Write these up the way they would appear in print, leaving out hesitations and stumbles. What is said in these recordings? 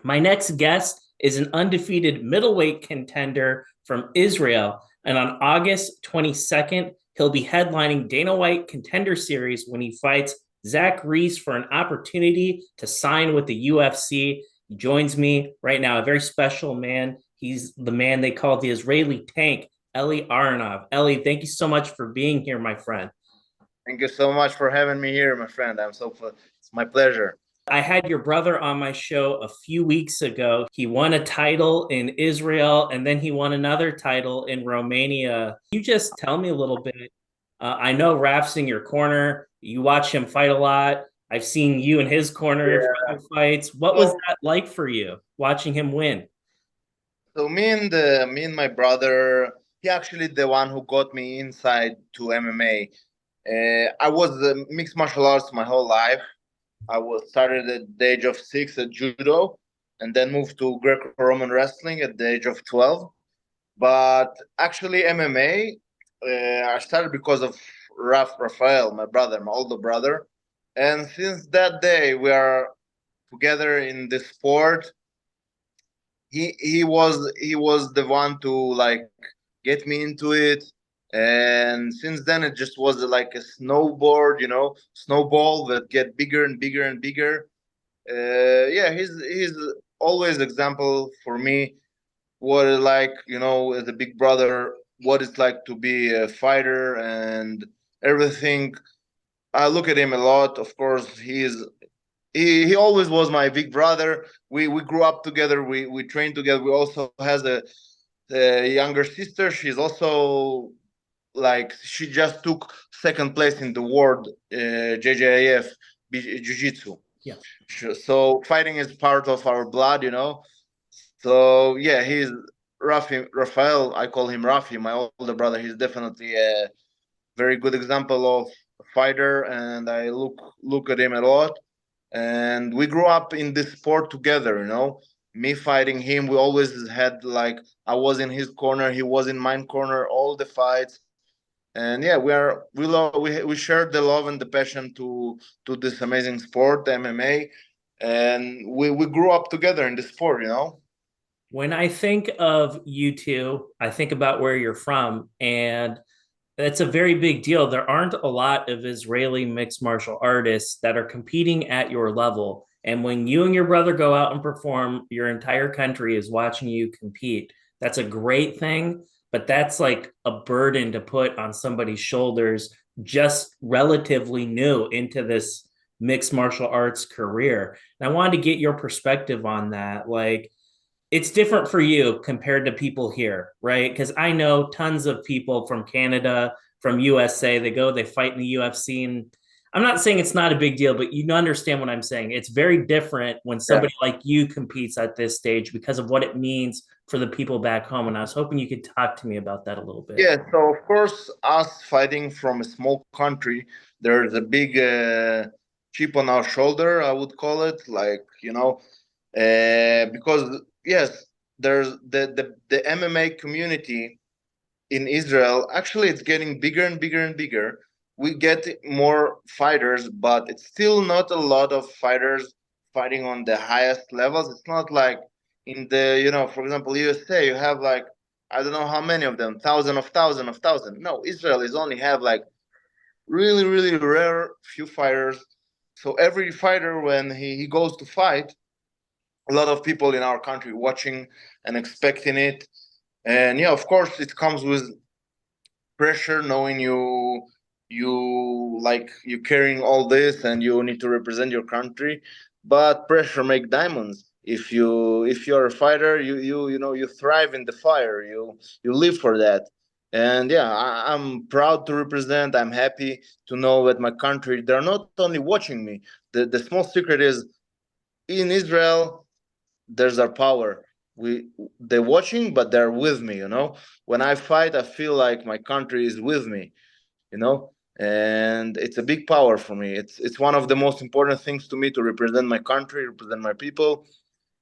My next guest is an undefeated middleweight contender from Israel. And on August 22nd, he'll be headlining Dana White Contender Series when he fights Zach Reese for an opportunity to sign with the UFC. He joins me right now, a very special man. He's the man they call the Israeli tank, Eli Aronov. Eli, thank you so much for being here, my friend. Thank you so much for having me here, my friend. It's my pleasure. I had your brother on my show a few weeks ago. He won a title in Israel and then he won another title in Romania. You just tell me a little bit. I know Raf's in your corner. You watch him fight a lot. I've seen you in his corner for Yeah. other fights. What was that like for you watching him win? So me and my brother, he actually the one who got me inside to MMA. I was mixed martial arts my whole life. I was started at the age of 6 at judo, and then moved to Greco-Roman wrestling at the age of 12. But actually, MMA, I started because of Rafael, my brother, my older brother, and since that day we are together in the sport. He was the one to like get me into it, and since then it just was like a snowboard, snowball that get bigger and bigger and bigger. Yeah, he's always example for me what it like, as a big brother, what it's like to be a fighter and everything. I look at him a lot. Of course, he always was my big brother. We grew up together. We trained together. We also has a younger sister. She's also like she just took second place in the world JJIF jiu-jitsu. Yeah. So fighting is part of our blood. So yeah, he's Rafael. I call him Rafi, my older brother. He's definitely a very good example of a fighter, and I look at him a lot. And we grew up in this sport together. Me fighting him, we always had like I was in his corner, he was in mine corner, all the fights. And yeah, we shared the love and the passion to this amazing sport, the MMA, and we grew up together in the sport. When I think of you two, I think about where you're from, and that's a very big deal. There aren't a lot of Israeli mixed martial artists that are competing at your level. And when you and your brother go out and perform, your entire country is watching you compete. That's a great thing, but that's like a burden to put on somebody's shoulders just relatively new into this mixed martial arts career. And I wanted to get your perspective on that. Like, it's different for you compared to people here, right? Because I know tons of people from Canada, from USA, they fight in the UFC. And I'm not saying it's not a big deal, but you understand what I'm saying. It's very different when Yeah. somebody like you competes at this stage because of what it means for the people back home. And I was hoping you could talk to me about that a little bit. Yeah, so of course, us fighting from a small country, there's a big chip on our shoulder, I would call it, because yes, there's the MMA community in Israel. Actually, it's getting bigger and bigger and bigger. We get more fighters, but it's still not a lot of fighters fighting on the highest levels. It's not like in for example, USA, you have like I don't know how many of them, thousand of thousand. No, Israel is only have like really, really rare few fighters. So every fighter, when he goes to fight, a lot of people in our country watching and expecting it. And yeah, of course, it comes with pressure, knowing you carrying all this and you need to represent your country. But pressure make diamonds. If you're a fighter, you thrive in the fire. You live for that. And yeah, I'm proud to represent. I'm happy to know that my country, they're not only watching me. The small secret is in Israel, there's our power. They're watching, but they're with me. When I fight, I feel like my country is with me. And it's a big power for me. It's one of the most important things to me to represent my country, represent my people.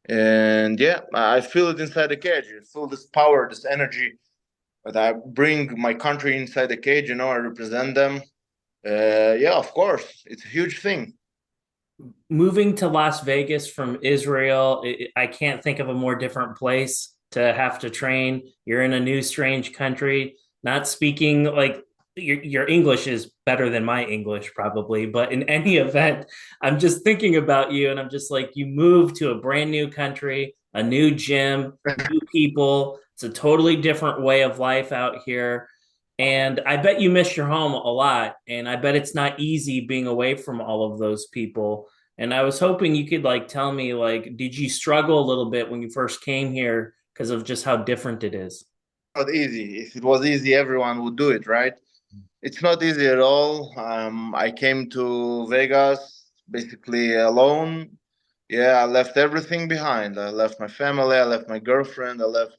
And yeah, I feel it inside the cage. I feel this power, this energy that I bring my country inside the cage. I represent them. Yeah, of course, it's a huge thing. Moving to Las Vegas from Israel, I can't think of a more different place to have to train. You're in a new, strange country, not speaking like your English is better than my English, probably. But in any event, I'm just thinking about you and I'm just like, you moved to a brand new country, a new gym, new people. It's a totally different way of life out here. And I bet you miss your home a lot. And I bet it's not easy being away from all of those people. And I was hoping you could like tell me like, did you struggle a little bit when you first came here because of just how different it is? Not easy. If it was easy, everyone would do it, right? It's not easy at all. I came to Vegas basically alone. Yeah, I left everything behind. I left my family, I left my girlfriend, I left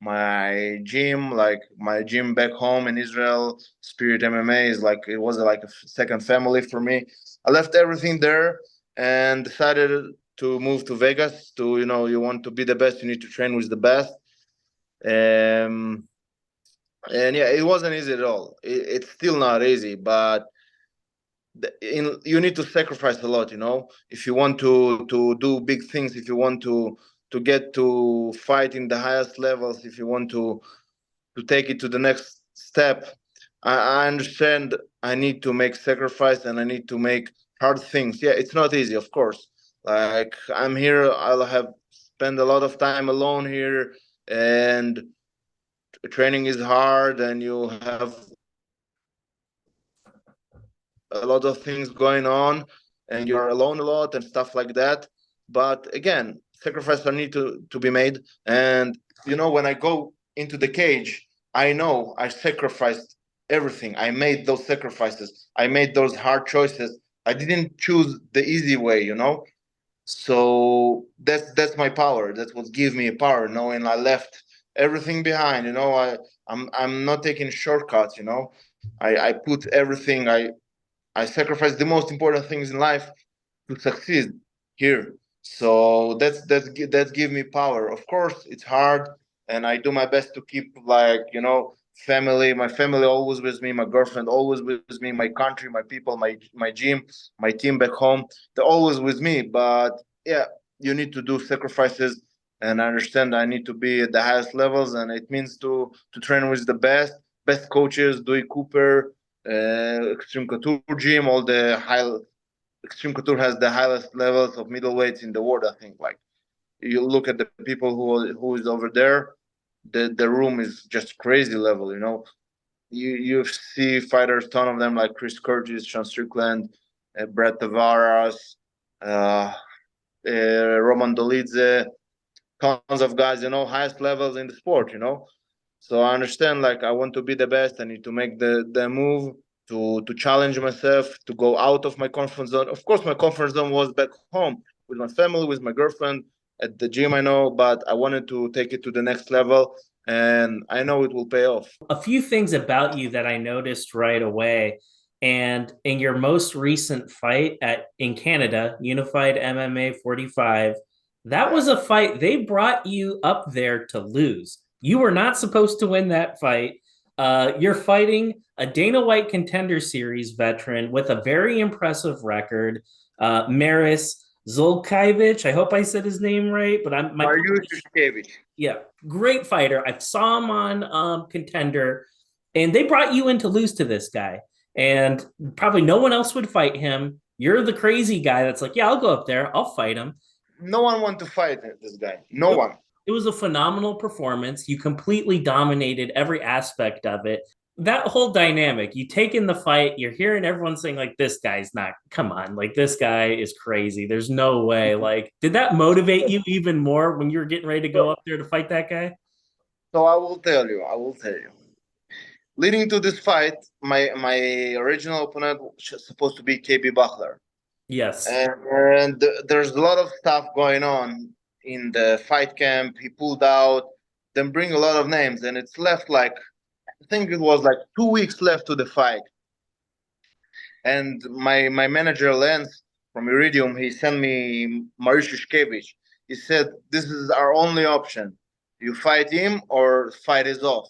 my gym, like my gym back home in Israel. Spirit MMA is like it was like a second family for me. I left everything there and decided to move to Vegas. To you want to be the best, you need to train with the best. Um, and yeah, it wasn't easy at all. It's still not easy, but you need to sacrifice a lot. If you want to do big things, if you want to get to fight in the highest levels, if you want to take it to the next step, I understand. I need to make sacrifice and I need to make hard things. Yeah, it's not easy, of course. Like I'm here, I'll have spent a lot of time alone here, and training is hard, and you have a lot of things going on, and you're alone a lot and stuff like that. But again, sacrifices are need to be made. And when I go into the cage, I know I sacrificed everything. I made those sacrifices. I made those hard choices. I didn't choose the easy way. So that's my power. That's what gives me power, knowing I left everything behind. I'm not taking shortcuts. I put everything. I sacrifice the most important things in life to succeed here. So that's give me power. Of course, it's hard, and I do my best to keep family. My family always with me. My girlfriend always with me. My country, my people, my gym, my team back home. They're always with me. But yeah, you need to do sacrifices, and I understand I need to be at the highest levels, and it means to train with the best coaches, Dewey Cooper, Extreme Couture Gym, all the high Extreme Couture has the highest levels of middleweights in the world. I think. Like you look at the people who is over there, the room is just crazy level. You see fighters, ton of them like Chris Curtis, Sean Strickland, Brett Tavares, uh, Roman Dolidze, tons of guys. Highest levels in the sport. So I understand, like, I want to be the best. I need to make the move to challenge myself, to go out of my comfort zone. Of course, my comfort zone was back home with my family, with my girlfriend, at the gym, I know, but I wanted to take it to the next level, and I know it will pay off. A few things about you that I noticed right away. And in your most recent fight at in Canada, Unified MMA 45, that was a fight they brought you up there to lose. You were not supposed to win that fight. You're fighting a Dana White Contender Series veteran with a very impressive record, Mariusz Ksiakiewicz. I hope I said his name right, but I'm my Mariusz Ksiazkiewicz. yeah, great fighter. I saw him on Contender, and they brought you in to lose to this guy, and probably no one else would fight him. You're the crazy guy that's like, yeah, I'll go up there, I'll fight him. No one want to fight this guy. No It, one. it was a phenomenal performance. You completely dominated every aspect of it. That whole dynamic, you take in the fight, you're hearing everyone saying, like, this guy's not, come on, like, this guy is crazy. There's no way. Like, did that motivate you even more when you were getting ready to go So, up there to fight that guy? so I will tell you. I will tell you. Leading to this fight, my original opponent was supposed to be KB Buckler. Yes. And there's a lot of stuff going on in the fight camp. He pulled out, then bring a lot of names, and it's left like I think it was like 2 weeks left to the fight. And my manager Lance from Iridium, he sent me Mariusz Ksiazkiewicz. He said, "This is our only option. You fight him or fight is off."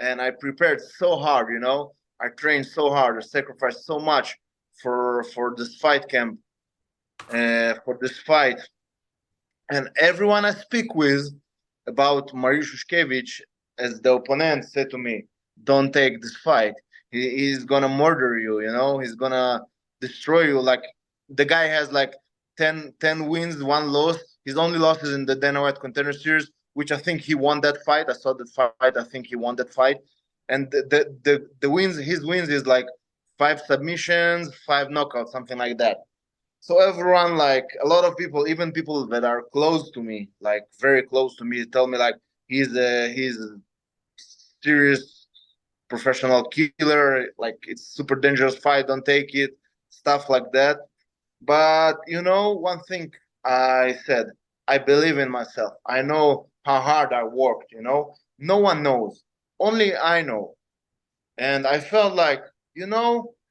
And I prepared so hard. I trained so hard, I sacrificed so much for this fight camp, for this fight. And everyone I speak with about Mariusz Ksiazkiewicz as the opponent said to me, "Don't take this fight. He's gonna murder you. You know, he's gonna destroy you. Like the guy has like 10 wins, one loss. His only loss is in the Dana White Contender Series, which I think he won that fight. I saw that fight. I think he won that fight. And the wins, his wins is like 5 submissions, 5 knockouts, something like that. So everyone, like a lot of people, even people that are close to me, like very close to me, tell me like he's a serious professional killer. Like it's super dangerous fight. Don't take it. Stuff like that. But one thing I said, I believe in myself. I know how hard I worked. No one knows. Only I know. And I felt like,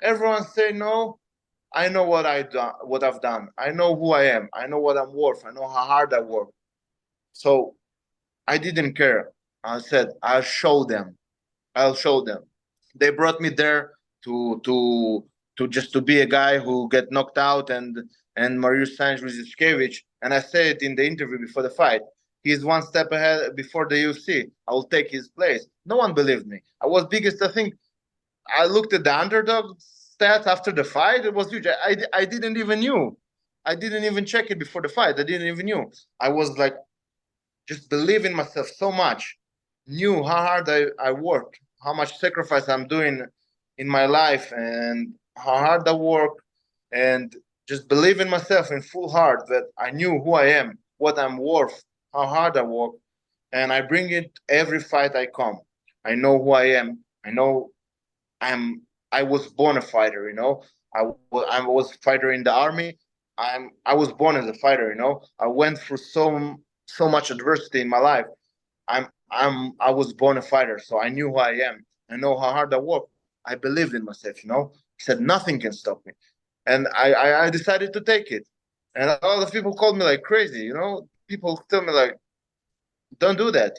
everyone say no. I know what I've done. I know who I am. I know what I'm worth. I know how hard I work. So I didn't care. I said, I'll show them. I'll show them. They brought me there to just to be a guy who get knocked out and Mariusz Ksiazkiewicz. And I said it in the interview before the fight. He's one step ahead before the UFC. I will take his place. No one believed me. I was biggest. I think I looked at the underdog stats after the fight. It was huge. I didn't even knew. I didn't even check it before the fight. I didn't even knew. I was like just believe in myself so much. Knew how hard I worked, how much sacrifice I'm doing in my life, and how hard I work, and just believe in myself in full heart that I knew who I am, what I'm worth, how hard I work, and I bring it every fight I come. I know who I am. I know I was born a fighter, I was a fighter in the army. I was born as a fighter. I went through so much adversity in my life. I was born a fighter, so I knew who I am. I know how hard I work. I believed in myself. He said nothing can stop me. And I decided to take it. And a lot of people called me like crazy. People tell me like, don't do that.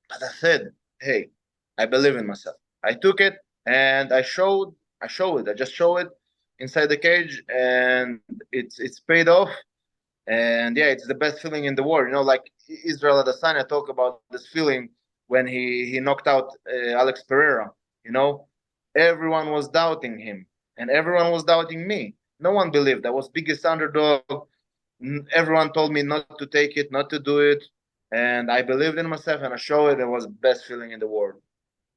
But I said, hey, I believe in myself. I took it and I show it. I just show it inside the cage and it's paid off. And yeah, it's the best feeling in the world. Like Israel Adesanya talk about this feeling when he knocked out Alex Pereira. You know, everyone was doubting him and everyone was doubting me. No one believed. I was biggest underdog. Everyone told me not to take it, not to do it, and I believed in myself and I showed it. It was the best feeling in the world.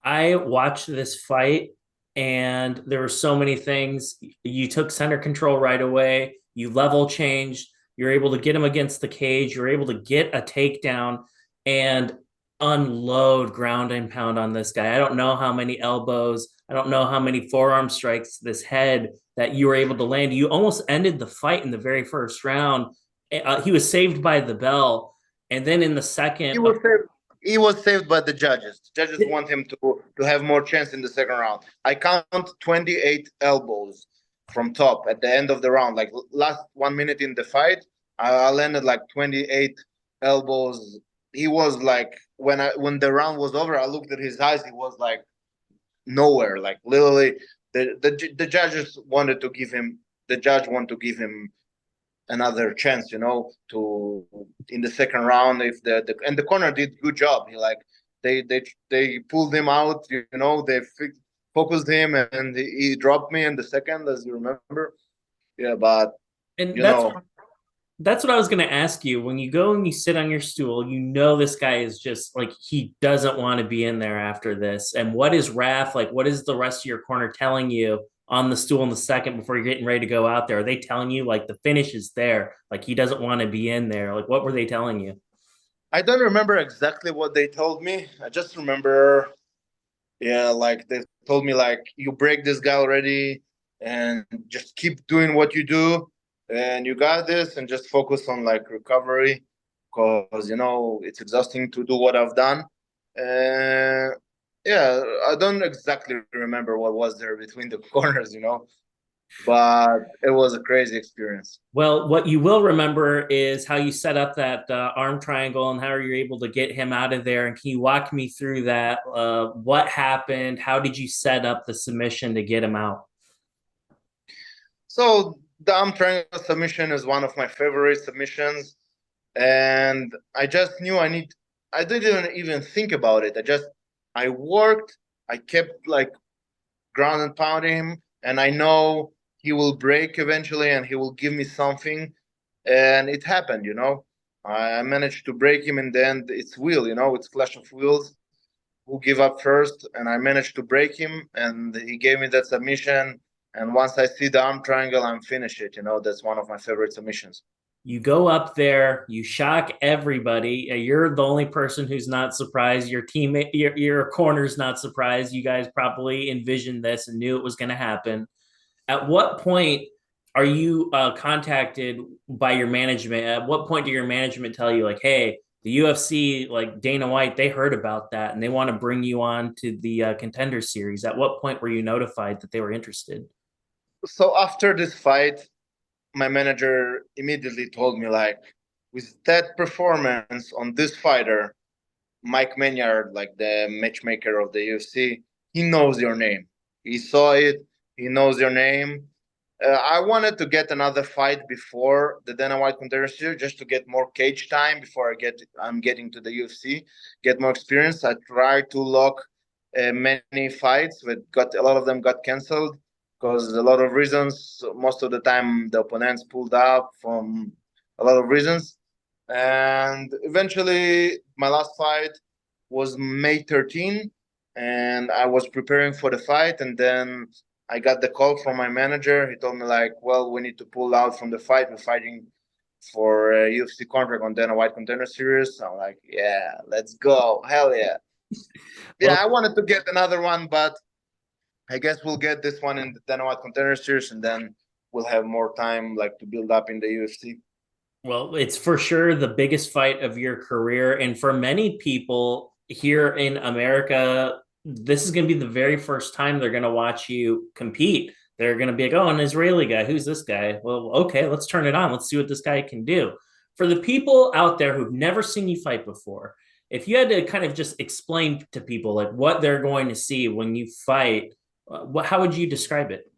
I watched this fight and there were so many things. You took center control right away. You level changed. You're able to get him against the cage. You're able to get a takedown and unload ground and pound on this guy. I don't know how many elbows, I don't know how many forearm strikes to this head that you were able to land. You almost ended the fight in the very first round. He was saved by the bell. And then in the He second, was saved. He was saved by the judges. The judges want him to have more chance in the second round. I count 28 elbows from top at the end of the round. Like last 1 minute in the fight, I landed like 28 elbows. He was like when the round was over, I looked at his eyes. He was like nowhere. Like literally, the judges wanted to give him. The judge wanted to give him another chance, to in the second round. If the corner did good job. He like they pulled him out, they focused him and he dropped me in the second, as you remember. Yeah, but and you know, that's what I was going to ask you. When you go and you sit on your stool, this guy is just like, he doesn't want to be in there after this. And what is Raf like? What is the rest of your corner telling you on the stool in the second before you're getting ready to go out there? Are they telling you like the finish is there? Like he doesn't want to be in there? Like what were they telling you? I don't remember exactly what they told me. I just remember, yeah, like they told me like you break this guy already and just keep doing what you do and you got this and just focus on like recovery because it's exhausting to do what I've done. And yeah, I don't exactly remember what was there between the corners, but it was a crazy experience. Well, what you will remember is how you set up that arm triangle and how you're able to get him out of there. And can you walk me through that? What happened? How did you set up the submission to get him out? So The arm triangle submission is one of my favorite submissions, and I just knew I didn't even think about it. I worked, I kept like ground and pounding him, and I know he will break eventually and he will give me something. And it happened, you know. I managed to break him in the end. It's wheel, you know, it's clash of wheels. Who give up first? And I managed to break him, and he gave me that submission. And once I see the arm triangle, I'm finished it. You know, that's one of my favorite submissions. You go up there, you shock everybody. You're the only person who's not surprised. Your teammate, your corner's not surprised. You guys probably envisioned this and knew it was going to happen. At what point are you contacted by your management? At what point do your management tell you, like, hey, the UFC, like Dana White, they heard about that and they want to bring you on to the Contender Series? At what point were you notified that they were interested? So after this fight, my manager immediately told me, like, with that performance on this fighter, Mike Maynard, like the matchmaker of the UFC, he knows your name. He saw it. He knows your name. I wanted to get another fight before the Dana White Contender Series, just to get more cage time before I'm getting to the UFC, get more experience. I tried to lock many fights, but got a lot of them got canceled because a lot of reasons. Most of the time, the opponents pulled up from a lot of reasons, and eventually, my last fight was May 13, and I was preparing for the fight, and then I got the call from my manager. He told me, like, well, we need to pull out from the fight. We're fighting for a UFC contract on Dana White Contender Series. I'm like, yeah, let's go. Hell yeah. Yeah, Well, I wanted to get another one, but I guess we'll get this one in the Dana White Contender Series, and then we'll have more time, like, to build up in the UFC. Well, it's for sure the biggest fight of your career. And for many people here in America, this is going to be the very first time they're going to watch you compete. They're going to be like, oh, an Israeli guy. Who's this guy? Well, okay, let's turn it on. Let's see what this guy can do. For the people out there who've never seen you fight before, if you had to kind of just explain to people like what they're going to see when you fight, how would you describe it?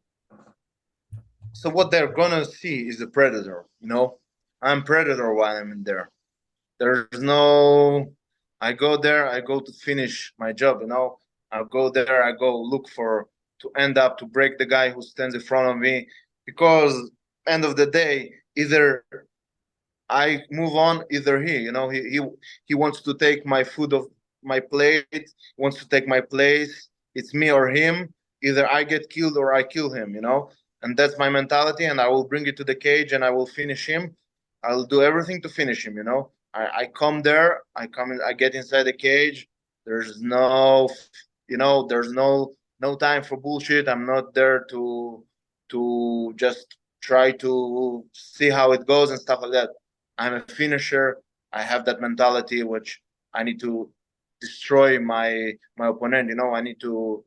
So what they're gonna see is the predator. You know, I'm predator while I'm in there. There's no. I go there. I go to finish my job. You know, I go there. I go look for to end up to break the guy who stands in front of me, because end of the day, either I move on, either he. You know, he wants to take my food of my plate. Wants to take my place. It's me or him. Either I get killed or I kill him. You know, and that's my mentality. And I will bring it to the cage and I will finish him. I'll do everything to finish him. You know, I come there. I come in. I get inside the cage. There's no, you know, there's no time for bullshit. I'm not there to just try to see how it goes and stuff like that. I'm a finisher. I have that mentality, which I need to destroy my opponent. You know, I need to.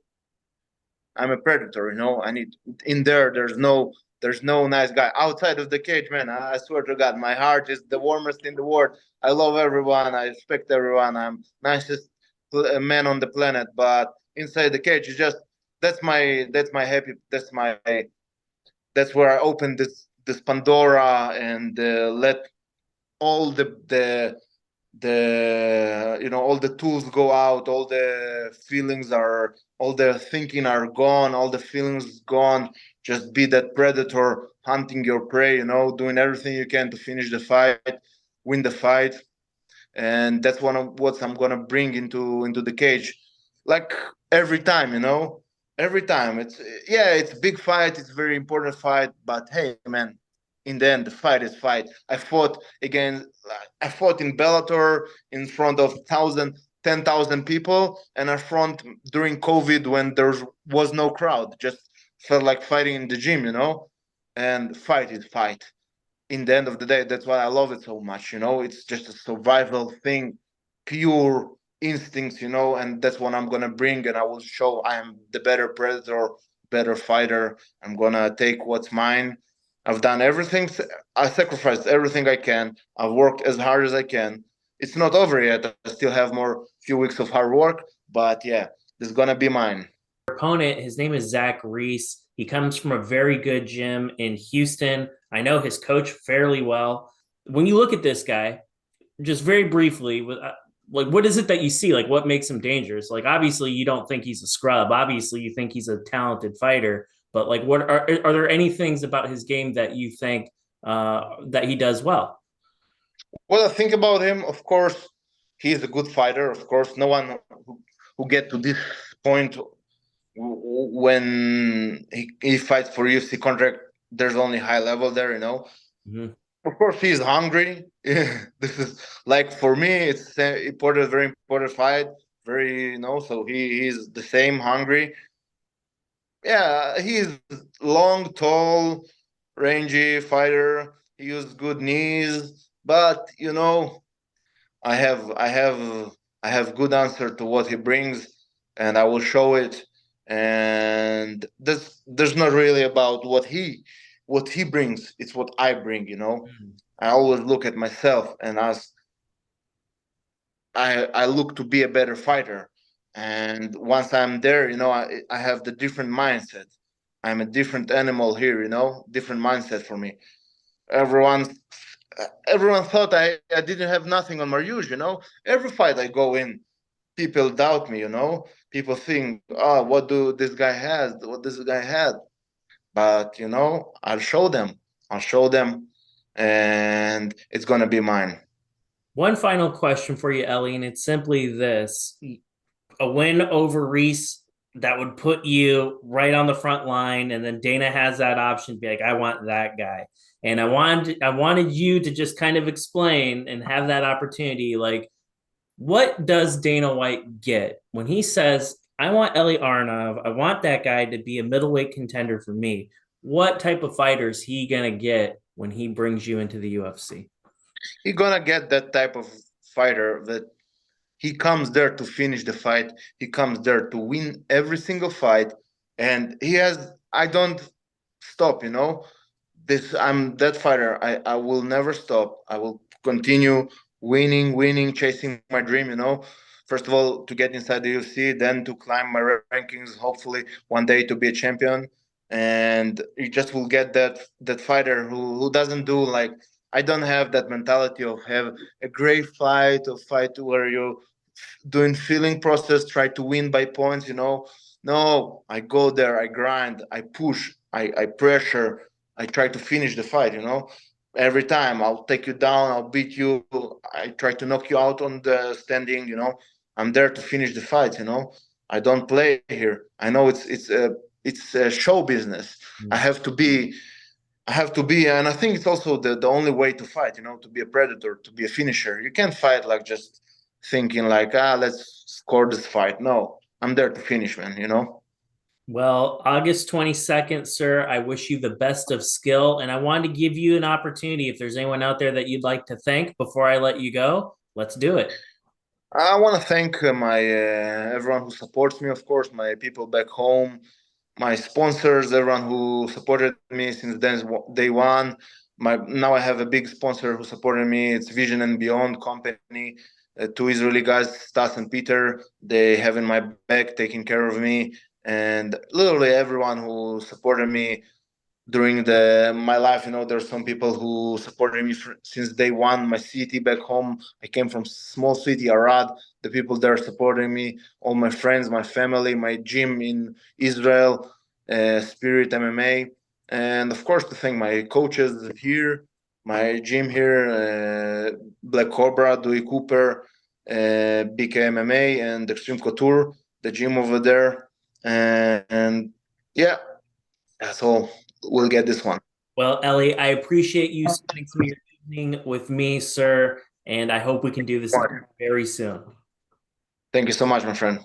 I'm a predator. You know, I need in there. There's no nice guy outside of the cage, man. I swear to God, my heart is the warmest in the world. I love everyone. I respect everyone. I'm nicest man on the planet. But inside the cage, is just that's my happy. That's where I open this Pandora and let all the you know all the tools go out, all the thinking are gone, all the feelings gone. Just be that predator hunting your prey, you know, doing everything you can to finish the fight, win the fight. And that's one of what I'm gonna bring into the cage, like every time, you know, every time. It's yeah, it's a big fight, it's a very important fight, but hey, man, in the end, the fight is fight. I fought in Bellator in front of 10,000 people, and I fought during COVID when there was no crowd. Just felt like fighting in the gym, you know. And fight is fight in the end of the day. That's why I love it so much. You know, it's just a survival thing, pure instincts. You know, and that's what I'm gonna bring, and I will show I am the better predator, better fighter. I'm gonna take what's mine. I've done everything. I sacrificed everything I can. I've worked as hard as I can. It's not over yet. I still have more few weeks of hard work, but yeah, this is gonna be mine. Opponent, his name is Zach Reese. He comes from a very good gym in Houston. I know his coach fairly well. When you look at this guy, just very briefly, like what is it that you see? Like what makes him dangerous? Like obviously you don't think he's a scrub. Obviously you think he's a talented fighter. But like, what are there any things about his game that you think that he does well? Well, I think about him. Of course, he's a good fighter. Of course, no one who get to this point when he fights for UFC contract, there's only high level there, you know. Mm-hmm. Of course, he's hungry. This is like for me, it's important, very important fight. Very, you know, so he's the same hungry. Yeah, he's long, tall, rangy fighter. He uses good knees, but you know, I have I have I have good answer to what he brings, and I will show it. And there's not really about what he brings. It's what I bring. You know, I always look at myself and ask. I look to be a better fighter, and once I'm there, you know, I have the different mindset. I'm a different animal here. You know, different mindset for me. Everyone everyone thought I didn't have nothing on Mariusz, you know. Every fight I go in, people doubt me, you know. People think, oh, what do this guy has? What this guy had? But you know, I'll show them. I'll show them, and it's gonna be mine. One final question for you, Ellie, and it's simply this: a win over Reese that would put you right on the front line, and then Dana has that option to be like, I want that guy. And I wanted you to just kind of explain and have that opportunity, like, what does Dana White get when he says, I want Eli Aronov, I want that guy to be a middleweight contender for me? What type of fighter is he gonna get when he brings you into the UFC? You're gonna get that type of fighter that he comes there to finish the fight. He comes there to win every single fight, and he has. I don't stop. You know, this. I'm that fighter. I will never stop. I will continue winning, chasing my dream. You know, first of all to get inside the UFC, then to climb my rankings. Hopefully, one day to be a champion. And you just will get that fighter who doesn't do like I don't have that mentality of have a great fight or fight where you doing feeling process, try to win by points, you know. No, I go there, I grind, I push, I pressure, I try to finish the fight, you know. Every time I'll take you down, I'll beat you, I try to knock you out on the standing, you know. I'm there to finish the fight, you know. I don't play here. I know it's a show business. I have to be and I think it's also the only way to fight, you know, to be a predator, to be a finisher. You can't fight like just thinking like, let's score this fight. No, I'm there to finish, man, you know. Well, August 22nd, sir, I wish you the best of skill. And I wanted to give you an opportunity. If there's anyone out there that you'd like to thank before I let you go, let's do it. I want to thank my everyone who supports me, of course, my people back home, my sponsors, everyone who supported me since day one. Now I have a big sponsor who supported me. It's Vision and Beyond company. Two Israeli guys, Stas and Peter. They have in my back, taking care of me, and literally everyone who supported me during the my life. You know, there's some people who supported me since day one. My city back home, I came from small city Arad. The people there supporting me, all my friends, my family, my gym in Israel, Spirit MMA, and of course to thank my coaches here, my gym here, Black Cobra, Dewey Cooper, BK MMA, and Extreme Couture, the gym over there, and yeah, that's all. We'll get this one. Well, Ellie, I appreciate you spending some of your evening with me, sir. And I hope we can do this again very soon. Thank you so much, my friend.